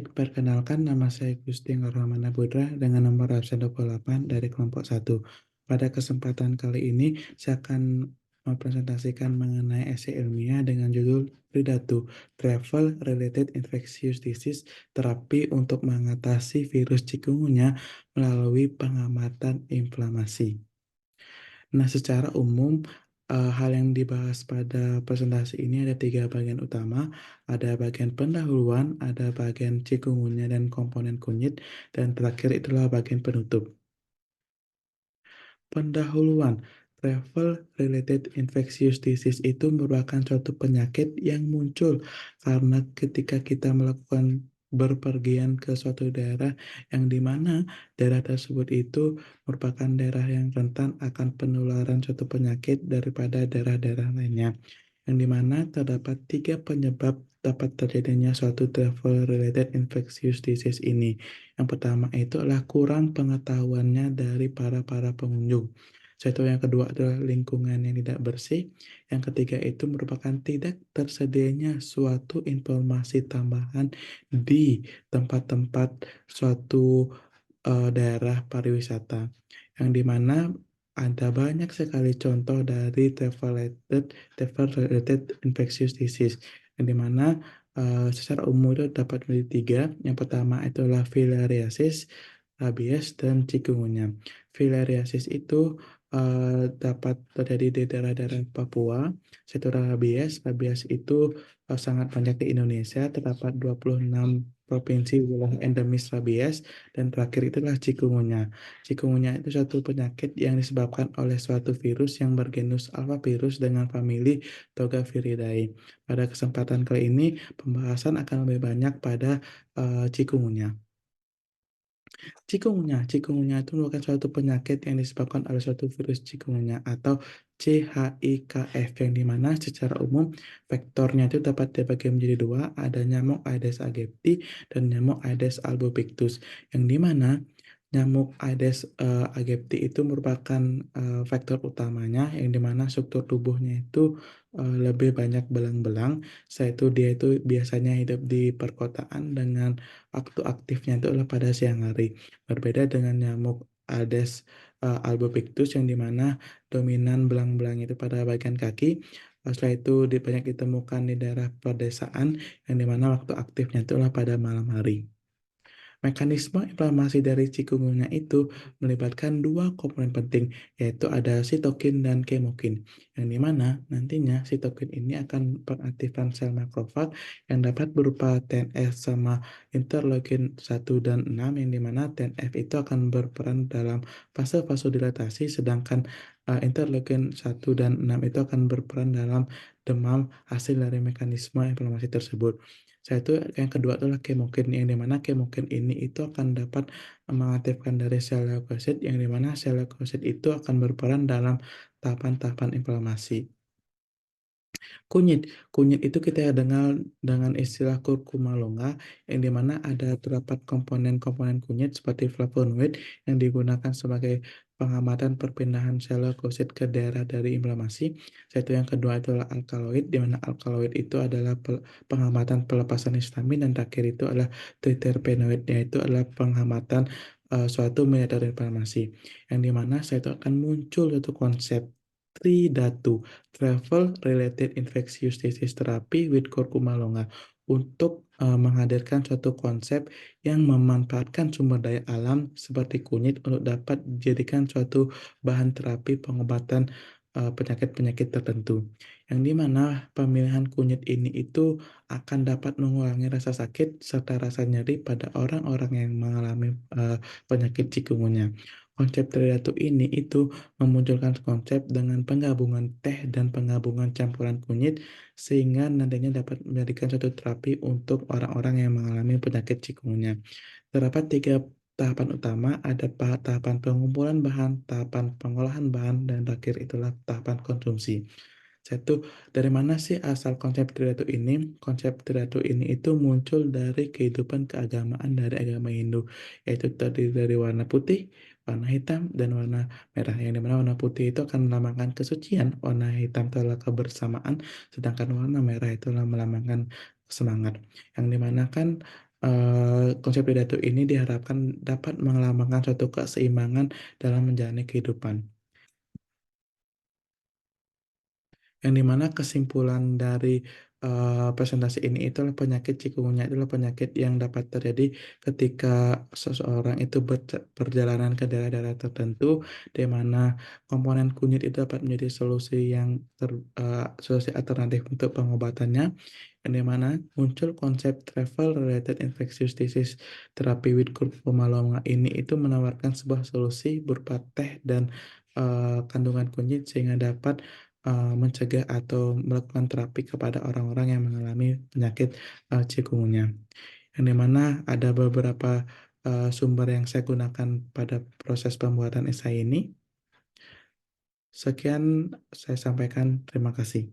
Perkenalkan, nama saya Gusti Rahmana Putra dengan nomor absen 28 dari kelompok 1. Pada kesempatan kali ini, saya akan mempresentasikan mengenai esai ilmiah dengan judul Ridatu, Travel Related Infectious Disease, terapi untuk mengatasi virus chikungunya melalui pengamatan inflamasi. Nah, secara umum, hal yang dibahas pada presentasi ini ada 3 bagian utama, ada bagian pendahuluan, ada bagian chikungunya dan komponen kunyit, dan terakhir itulah bagian penutup. Pendahuluan, travel related infectious disease itu merupakan suatu penyakit yang muncul karena ketika kita melakukan berpergian ke suatu daerah yang di mana daerah tersebut itu merupakan daerah yang rentan akan penularan suatu penyakit daripada daerah-daerah lainnya. Yang di mana terdapat 3 penyebab dapat terjadinya suatu travel related infectious disease ini. Yang pertama itu adalah kurang pengetahuannya dari para pengunjung. Satu yang kedua adalah lingkungan yang tidak bersih. Yang ketiga itu merupakan tidak tersedianya suatu informasi tambahan di tempat-tempat suatu daerah pariwisata. Yang di mana ada banyak sekali contoh dari travel related infectious disease. Yang di mana secara umum itu dapat menjadi 3. Yang pertama itu adalah filariasis, rabies, dan chikungunya. Filariasis itu dapat terjadi di daerah-daerah Papua. Setelah rabies, rabies itu sangat banyak di Indonesia, terdapat 26 provinsi wilayah endemis rabies, dan terakhir itulah chikungunya. Chikungunya itu suatu penyakit yang disebabkan oleh suatu virus yang bergenus alphavirus dengan famili Togaviridae. Pada kesempatan kali ini, pembahasan akan lebih banyak pada chikungunya. Chikungunya itu merupakan suatu penyakit yang disebabkan oleh suatu virus chikungunya atau CHIKF, yang dimana secara umum vektornya itu dapat dibagi menjadi 2, ada nyamuk Aedes aegypti dan nyamuk Aedes albopictus, yang dimana nyamuk Aedes aegypti itu merupakan faktor utamanya, yang dimana struktur tubuhnya itu lebih banyak belang-belang. Dia itu biasanya hidup di perkotaan dengan waktu aktifnya itu adalah pada siang hari. Berbeda dengan nyamuk Aedes albopictus, yang dimana dominan belang-belang itu pada bagian kaki. Setelah itu banyak ditemukan di daerah pedesaan, yang dimana waktu aktifnya itu adalah pada malam hari. Mekanisme inflamasi dari chikungunya itu melibatkan 2 komponen penting, yaitu ada sitokin dan kemokin, yang dimana nantinya sitokin ini akan mengaktifkan sel makrofag yang dapat berupa TNF sama interleukin 1 dan 6, yang dimana TNF itu akan berperan dalam fase vasodilatasi, sedangkan interleukin 1 dan 6 itu akan berperan dalam demam hasil dari mekanisme inflamasi tersebut. Satu yang kedua adalah kemokin, yang dimana kemokin ini itu akan dapat mengaktifkan dari sel leukosit, yang dimana sel leukosit itu akan berperan dalam tahapan-tahapan inflamasi. Kunyit. Kunyit itu kita dengar dengan istilah kurkuma longa, yang dimana ada terdapat komponen-komponen kunyit seperti flavonoid yang digunakan sebagai pengamatan perpindahan sel leukosit ke daerah dari inflamasi. Satu yang kedua adalah alkaloid, di mana alkaloid itu adalah pengamatan pelepasan histamin, dan terakhir itu adalah triterpenoid, yaitu adalah pengamatan suatu mediator inflamasi. Yang dimana saya itu akan muncul satu konsep Tridatu, Travel Related Infectious Disease Therapy with Curcuma longa, untuk menghadirkan suatu konsep yang memanfaatkan sumber daya alam seperti kunyit untuk dapat dijadikan suatu bahan terapi pengobatan penyakit-penyakit tertentu. Yang dimana pemilihan kunyit ini itu akan dapat mengurangi rasa sakit serta rasa nyeri pada orang-orang yang mengalami penyakit chikungunya. Konsep Tridatu ini itu memunculkan konsep dengan penggabungan teh dan penggabungan campuran kunyit, sehingga nantinya dapat menjadikan suatu terapi untuk orang-orang yang mengalami penyakit chikungunya. Terdapat 3 tahapan utama, ada tahapan pengumpulan bahan, tahapan pengolahan bahan, dan terakhir itulah tahapan konsumsi. Satu, dari mana sih asal konsep Tridatu ini? Konsep Tridatu ini itu muncul dari kehidupan keagamaan dari agama Hindu, yaitu terdiri dari warna putih, warna hitam, dan warna merah. Yang dimana warna putih itu akan melambangkan kesucian, warna hitam itu adalah kebersamaan, sedangkan warna merah itu adalah melambangkan semangat. Yang dimana kan Konsep pidato ini diharapkan dapat melambangkan suatu keseimbangan dalam menjalani kehidupan. Yang di mana kesimpulan dari, presentasi ini itulah penyakit chikungunya adalah penyakit yang dapat terjadi ketika seseorang itu perjalanan ke daerah-daerah tertentu, di mana komponen kunyit itu dapat menjadi solusi yang solusi alternatif untuk pengobatannya, yang di mana muncul konsep travel related infectious disease terapi with curcuma longa ini itu menawarkan sebuah solusi berupa teh dan, kandungan kunyit sehingga dapat mencegah atau melakukan terapi kepada orang-orang yang mengalami penyakit, chikungunya. Yang di mana ada beberapa, sumber yang saya gunakan pada proses pembuatan esai ini. Sekian saya sampaikan, terima kasih.